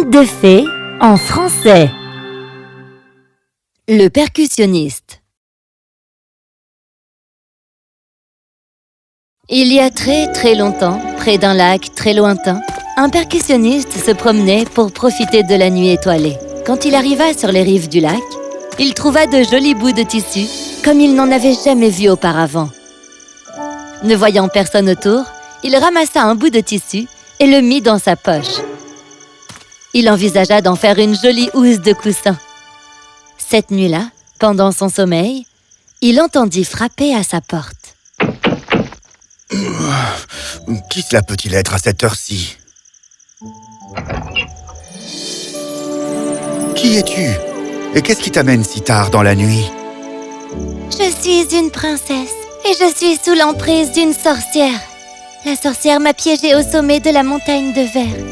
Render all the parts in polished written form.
Conte de fées en français. Le percussionniste. Il y a très longtemps, près d'un lac très lointain, un percussionniste se promenait pour profiter de la nuit étoilée. Quand il arriva sur les rives du lac, il trouva de jolis bouts de tissu comme il n'en avait jamais vu auparavant. Ne voyant personne autour, il ramassa un bout de tissu et le mit dans sa poche. Il envisagea d'en faire une jolie housse de coussin. Cette nuit-là, pendant son sommeil, il entendit frapper à sa porte. Qui cela peut-il être à cette heure-ci? Qui es-tu? Et qu'est-ce qui t'amène si tard dans la nuit? Je suis une princesse et je suis sous l'emprise d'une sorcière. La sorcière m'a piégée au sommet de la montagne de verre.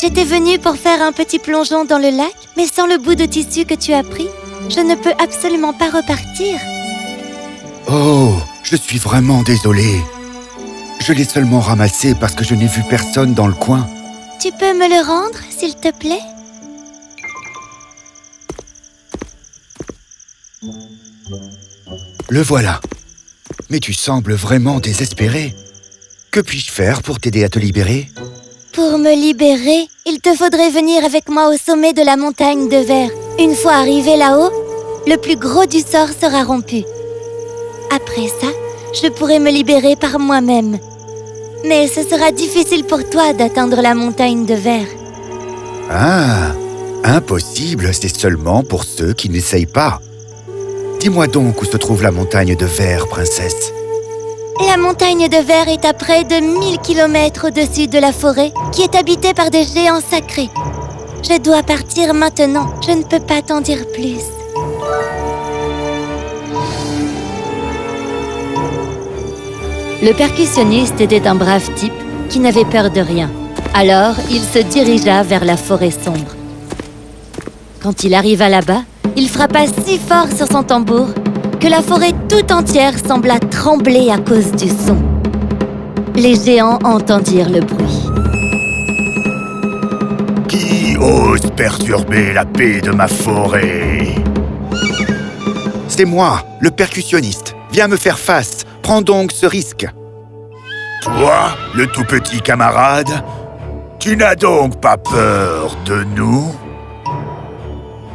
J'étais venue pour faire un petit plongeon dans le lac, mais sans le bout de tissu que tu as pris, je ne peux absolument pas repartir. Oh, je suis vraiment désolé. Je l'ai seulement ramassé parce que je n'ai vu personne dans le coin. Tu peux me le rendre, s'il te plaît? Le voilà. Mais tu sembles vraiment désespéré. Que puis-je faire pour t'aider à te libérer? Pour me libérer, il te faudrait venir avec moi au sommet de la montagne de verre. Une fois arrivé là-haut, le plus gros du sort sera rompu. Après ça, je pourrai me libérer par moi-même. Mais ce sera difficile pour toi d'atteindre la montagne de verre. Ah, impossible, c'est seulement pour ceux qui n'essayent pas. Dis-moi donc où se trouve la montagne de verre, princesse. La montagne de verre est à près de 1000 km au-dessus de la forêt, qui est habitée par des géants sacrés. Je dois partir maintenant, je ne peux pas t'en dire plus. Le percussionniste était un brave type qui n'avait peur de rien. Alors, il se dirigea vers la forêt sombre. Quand il arriva là-bas, il frappa si fort sur son tambour que la forêt tout entière sembla trembler à cause du son. Les géants entendirent le bruit. Qui ose perturber la paix de ma forêt? C'est moi, le percussionniste. Viens me faire face. Prends donc ce risque. Toi, le tout petit camarade, tu n'as donc pas peur de nous?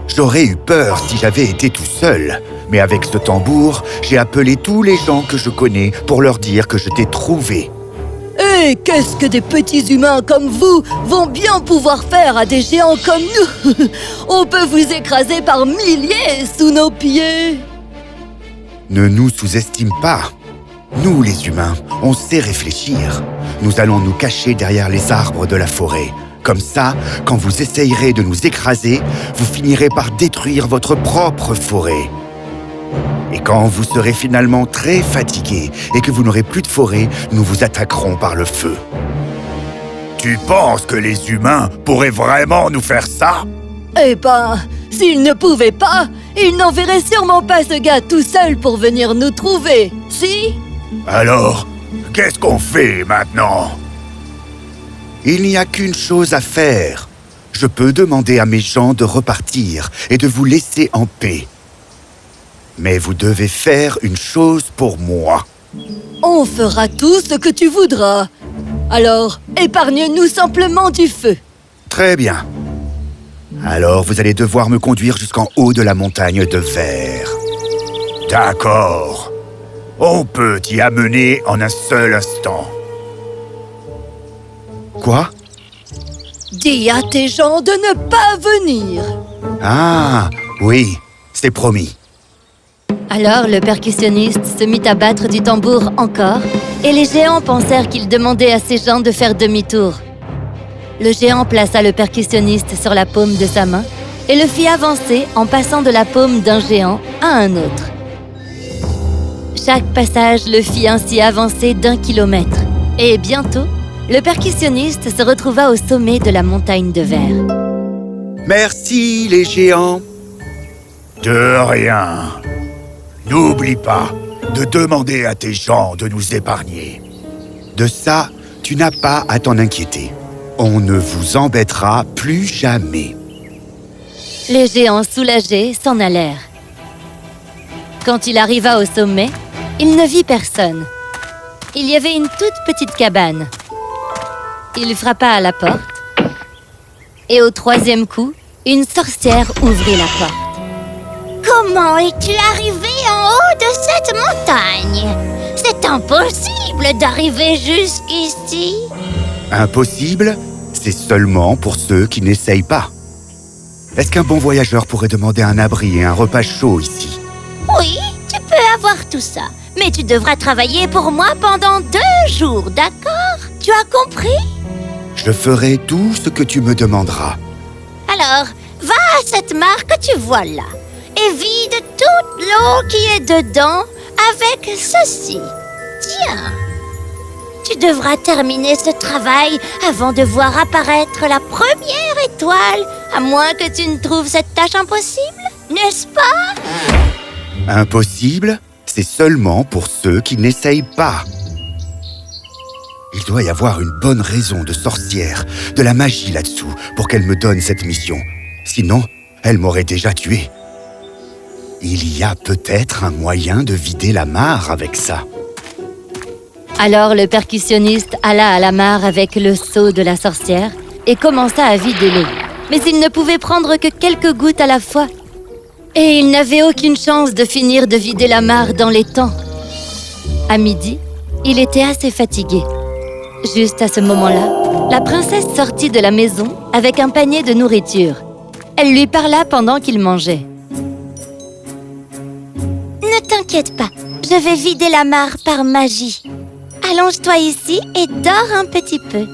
J'aurais eu peur si j'avais été tout seul. Mais avec ce tambour, j'ai appelé tous les gens que je connais pour leur dire que je t'ai trouvé. Et qu'est-ce que des petits humains comme vous vont bien pouvoir faire à des géants comme nous? On peut vous écraser par milliers sous nos pieds. Ne nous sous-estime pas. Nous, les humains, on sait réfléchir. Nous allons nous cacher derrière les arbres de la forêt. Comme ça, quand vous essayerez de nous écraser, vous finirez par détruire votre propre forêt. Et quand vous serez finalement très fatigué et que vous n'aurez plus de forêt, nous vous attaquerons par le feu. Tu penses que les humains pourraient vraiment nous faire ça? Eh ben, s'ils ne pouvaient pas, ils n'enverraient sûrement pas ce gars tout seul pour venir nous trouver, si? Alors, qu'est-ce qu'on fait maintenant? Il n'y a qu'une chose à faire. Je peux demander à mes gens de repartir et de vous laisser en paix. Mais vous devez faire une chose pour moi. On fera tout ce que tu voudras. Alors, épargne-nous simplement du feu. Très bien. Alors, vous allez devoir me conduire jusqu'en haut de la montagne de verre. D'accord. On peut t'y amener en un seul instant. Quoi? Dis à tes gens de ne pas venir. Ah, oui, c'est promis. Alors le percussionniste se mit à battre du tambour encore, et les géants pensèrent qu'il demandait à ses gens de faire demi-tour. Le géant plaça le percussionniste sur la paume de sa main et le fit avancer en passant de la paume d'un géant à un autre. Chaque passage le fit ainsi avancer d'1 kilomètre, et bientôt, le percussionniste se retrouva au sommet de la montagne de verre. Merci, les géants. De rien. N'oublie pas de demander à tes gens de nous épargner. De ça, tu n'as pas à t'en inquiéter. On ne vous embêtera plus jamais. Les géants soulagés s'en allèrent. Quand il arriva au sommet, il ne vit personne. Il y avait une toute petite cabane. Il frappa à la porte. Et au troisième coup, une sorcière ouvrit la porte. « Comment es-tu arrivé en haut de cette montagne? C'est impossible d'arriver jusqu'ici. » Impossible, c'est seulement pour ceux qui n'essayent pas. Est-ce qu'un bon voyageur pourrait demander un abri et un repas chaud ici? Oui, tu peux avoir tout ça, mais tu devras travailler pour moi pendant 2 jours, d'accord? Tu as compris? Je ferai tout ce que tu me demanderas. Alors, va à cette mare que tu vois là et vide toute l'eau qui est dedans avec ceci. Tiens, tu devras terminer ce travail avant de voir apparaître la première étoile, à moins que tu ne trouves cette tâche impossible, n'est-ce pas? Impossible, c'est seulement pour ceux qui n'essayent pas. Il doit y avoir une bonne raison de sorcière, de la magie là-dessous, pour qu'elle me donne cette mission. Sinon, elle m'aurait déjà tué. Il y a peut-être un moyen de vider la mare avec ça. Alors le percussionniste alla à la mare avec le seau de la sorcière et commença à vider l'eau. Mais il ne pouvait prendre que quelques gouttes à la fois. Et il n'avait aucune chance de finir de vider la mare dans les temps. À midi, il était assez fatigué. Juste à ce moment-là, la princesse sortit de la maison avec un panier de nourriture. Elle lui parla pendant qu'il mangeait. Ne t'inquiète pas, je vais vider la mare par magie. Allonge-toi ici et dors un petit peu.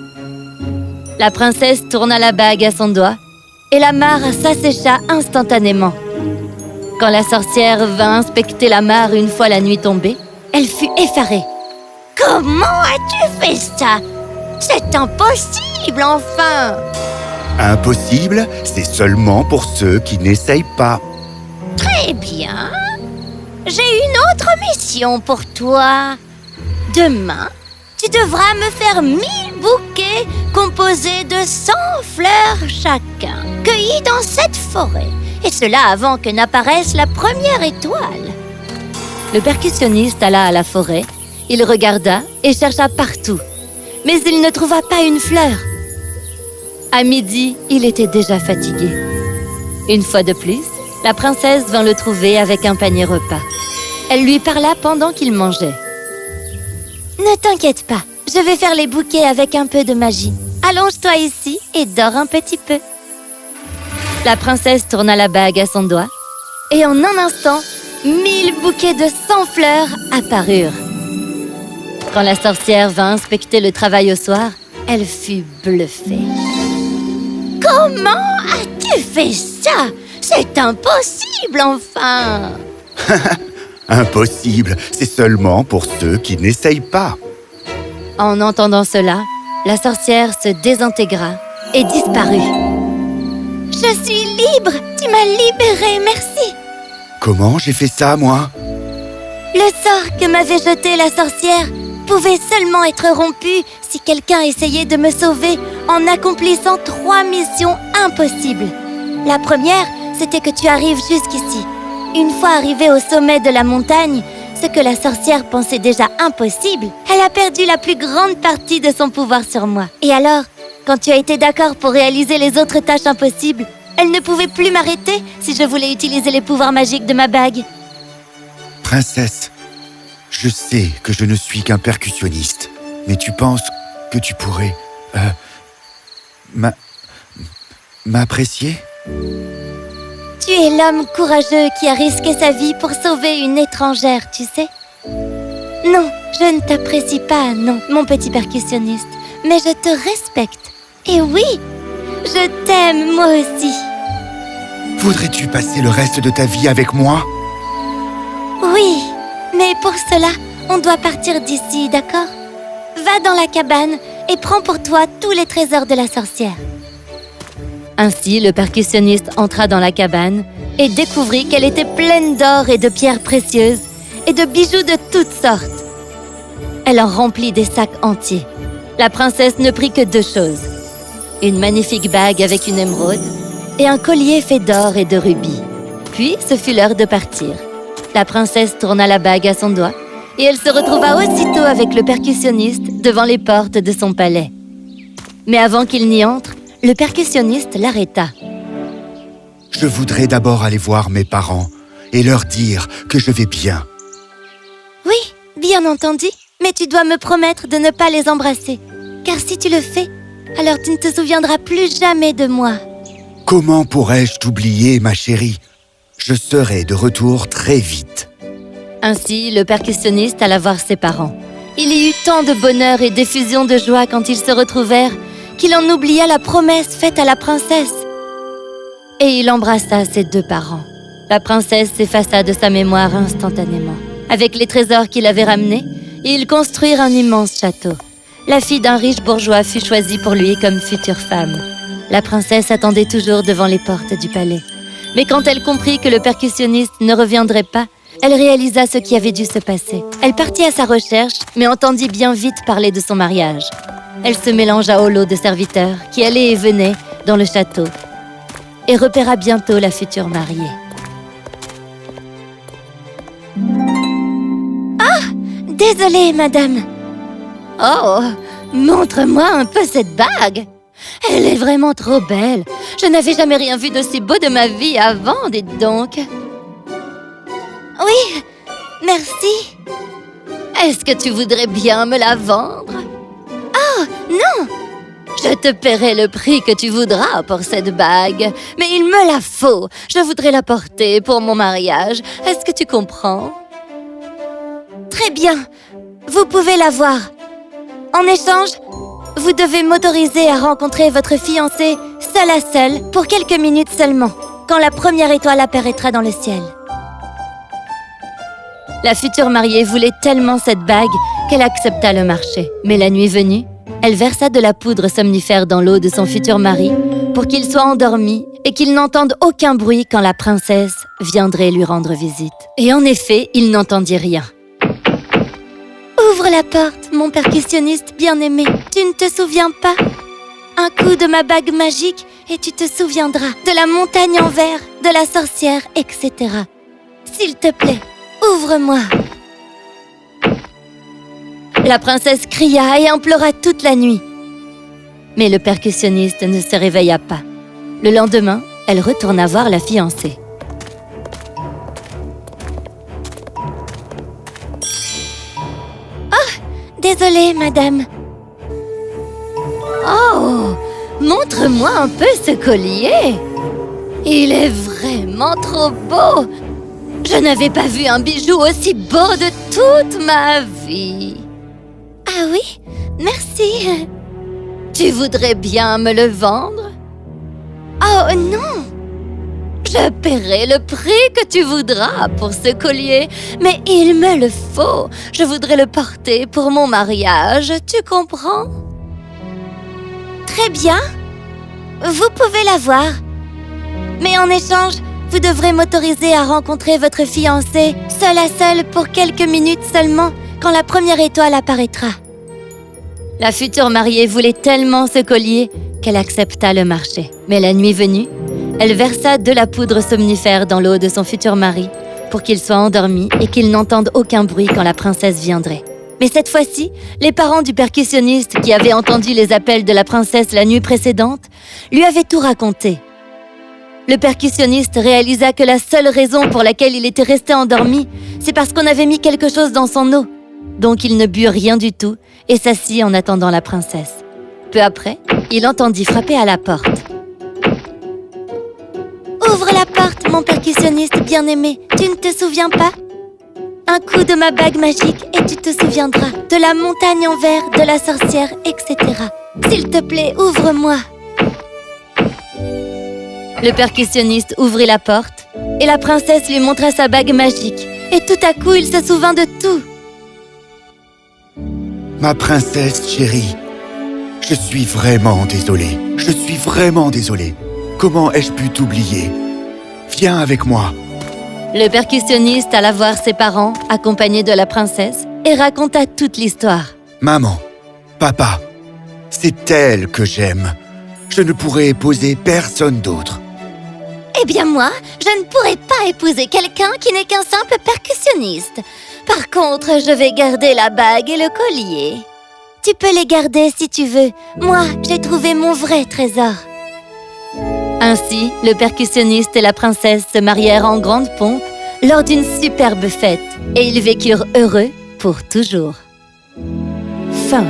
La princesse tourna la bague à son doigt et la mare s'assécha instantanément. Quand la sorcière vint inspecter la mare une fois la nuit tombée, elle fut effarée. Comment as-tu fait ça? C'est impossible, enfin! Impossible, c'est seulement pour ceux qui n'essayent pas. Très bien. J'ai une autre mission pour toi. Demain, tu devras me faire 1000 bouquets composés de 100 fleurs chacun, cueillis dans cette forêt. Et cela avant que n'apparaisse la première étoile. Le percussionniste alla à la forêt, il regarda et chercha partout, mais il ne trouva pas une fleur. À midi, il était déjà fatigué. Une fois de plus, la princesse vint le trouver avec un panier repas. Elle lui parla pendant qu'il mangeait. « Ne t'inquiète pas, je vais faire les bouquets avec un peu de magie. Allonge-toi ici et dors un petit peu. » La princesse tourna la bague à son doigt et en un instant, 1000 bouquets de 100 fleurs apparurent. Quand la sorcière vint inspecter le travail au soir, elle fut bluffée. « Comment as-tu fait ça? C'est impossible, enfin !» Impossible, c'est seulement pour ceux qui n'essayent pas. En entendant cela, la sorcière se désintégra et disparut. « Je suis libre! Tu m'as libérée, merci !» Comment j'ai fait ça, moi? Le sort que m'avait jeté la sorcière pouvait seulement être rompu si quelqu'un essayait de me sauver en accomplissant 3 missions impossibles. La première, c'était que tu arrives jusqu'ici. Une fois arrivée au sommet de la montagne, ce que la sorcière pensait déjà impossible, elle a perdu la plus grande partie de son pouvoir sur moi. Et alors, quand tu as été d'accord pour réaliser les autres tâches impossibles, elle ne pouvait plus m'arrêter si je voulais utiliser les pouvoirs magiques de ma bague. Princesse, je sais que je ne suis qu'un percussionniste, mais tu penses que tu pourrais... m'apprécier? Tu es l'homme courageux qui a risqué sa vie pour sauver une étrangère, tu sais? Non, je ne t'apprécie pas, non, mon petit percussionniste, mais je te respecte. Et oui, je t'aime, moi aussi. Voudrais-tu passer le reste de ta vie avec moi? Oui, mais pour cela, on doit partir d'ici, d'accord? Va dans la cabane et prends pour toi tous les trésors de la sorcière. Ainsi, le percussionniste entra dans la cabane et découvrit qu'elle était pleine d'or et de pierres précieuses et de bijoux de toutes sortes. Elle en remplit des sacs entiers. La princesse ne prit que 2 choses, une magnifique bague avec une émeraude et un collier fait d'or et de rubis. Puis, ce fut l'heure de partir. La princesse tourna la bague à son doigt et elle se retrouva aussitôt avec le percussionniste devant les portes de son palais. Mais avant qu'il n'y entre, le percussionniste l'arrêta. « Je voudrais d'abord aller voir mes parents et leur dire que je vais bien. » Oui, bien entendu, mais tu dois me promettre de ne pas les embrasser. Car si tu le fais, alors tu ne te souviendras plus jamais de moi. Comment pourrais-je t'oublier, ma chérie? Je serai de retour très vite. Ainsi, le percussionniste alla voir ses parents. Il y eut tant de bonheur et d'effusion de joie quand ils se retrouvèrent qu'il en oublia la promesse faite à la princesse. Et il embrassa ses deux parents. La princesse s'effaça de sa mémoire instantanément. Avec les trésors qu'il avait ramenés, ils construirent un immense château. La fille d'un riche bourgeois fut choisie pour lui comme future femme. La princesse attendait toujours devant les portes du palais. Mais quand elle comprit que le percussionniste ne reviendrait pas, elle réalisa ce qui avait dû se passer. Elle partit à sa recherche, mais entendit bien vite parler de son mariage. Elle se mélangea au lot de serviteurs qui allaient et venaient dans le château et repéra bientôt la future mariée. Désolée, madame. Oh, montre-moi un peu cette bague. Elle est vraiment trop belle. Je n'avais jamais rien vu d'aussi beau de ma vie avant, dites donc. Oui, merci. Est-ce que tu voudrais bien me la vendre? Oh, non! Je te paierai le prix que tu voudras pour cette bague, mais il me la faut. Je voudrais la porter pour mon mariage. Est-ce que tu comprends? Très bien, vous pouvez l'avoir. En échange, vous devez m'autoriser à rencontrer votre fiancé seul à seul pour quelques minutes seulement, quand la première étoile apparaîtra dans le ciel. La future mariée voulait tellement cette bague qu'elle accepta le marché. Mais la nuit venue, elle versa de la poudre somnifère dans l'eau de son futur mari pour qu'il soit endormi et qu'il n'entende aucun bruit quand la princesse viendrait lui rendre visite. Et en effet, il n'entendit rien. Ouvre la porte, mon percussionniste bien-aimé. Tu ne te souviens pas? Un coup de ma bague magique et tu te souviendras de la montagne en verre, de la sorcière, etc. S'il te plaît, ouvre-moi. La princesse cria et implora toute la nuit. Mais le percussionniste ne se réveilla pas. Le lendemain, elle retourna voir la fiancée. Désolée, madame. Oh, montre-moi un peu ce collier. Il est vraiment trop beau. Je n'avais pas vu un bijou aussi beau de toute ma vie. Ah oui? Merci. Tu voudrais bien me le vendre? Oh non! Je paierai le prix que tu voudras pour ce collier, mais il me le faut. Je voudrais le porter pour mon mariage, tu comprends? Très bien. Vous pouvez l'avoir. Mais en échange, vous devrez m'autoriser à rencontrer votre fiancé seul à seul pour quelques minutes seulement, quand la première étoile apparaîtra. La future mariée voulait tellement ce collier qu'elle accepta le marché. Mais la nuit venue, elle versa de la poudre somnifère dans l'eau de son futur mari pour qu'il soit endormi et qu'il n'entende aucun bruit quand la princesse viendrait. Mais cette fois-ci, les parents du percussionniste qui avaient entendu les appels de la princesse la nuit précédente lui avaient tout raconté. Le percussionniste réalisa que la seule raison pour laquelle il était resté endormi, c'est parce qu'on avait mis quelque chose dans son eau. Donc il ne but rien du tout et s'assit en attendant la princesse. Peu après, il entendit frapper à la porte. Ouvre la porte, mon percussionniste bien-aimé. Tu ne te souviens pas? Un coup de ma bague magique et tu te souviendras de la montagne en verre, de la sorcière, etc. S'il te plaît, ouvre-moi. Le percussionniste ouvrit la porte et la princesse lui montra sa bague magique. Et tout à coup, il se souvint de tout. Ma princesse chérie, je suis vraiment désolé. Je suis vraiment désolé. Comment ai-je pu t'oublier? Viens avec moi. Le percussionniste alla voir ses parents, accompagné de la princesse, et raconta toute l'histoire. Maman, papa, c'est elle que j'aime. Je ne pourrai épouser personne d'autre. Eh bien moi, je ne pourrais pas épouser quelqu'un qui n'est qu'un simple percussionniste. Par contre, je vais garder la bague et le collier. Tu peux les garder si tu veux. Moi, j'ai trouvé mon vrai trésor. Ainsi, le percussionniste et la princesse se marièrent en grande pompe lors d'une superbe fête et ils vécurent heureux pour toujours. Fin.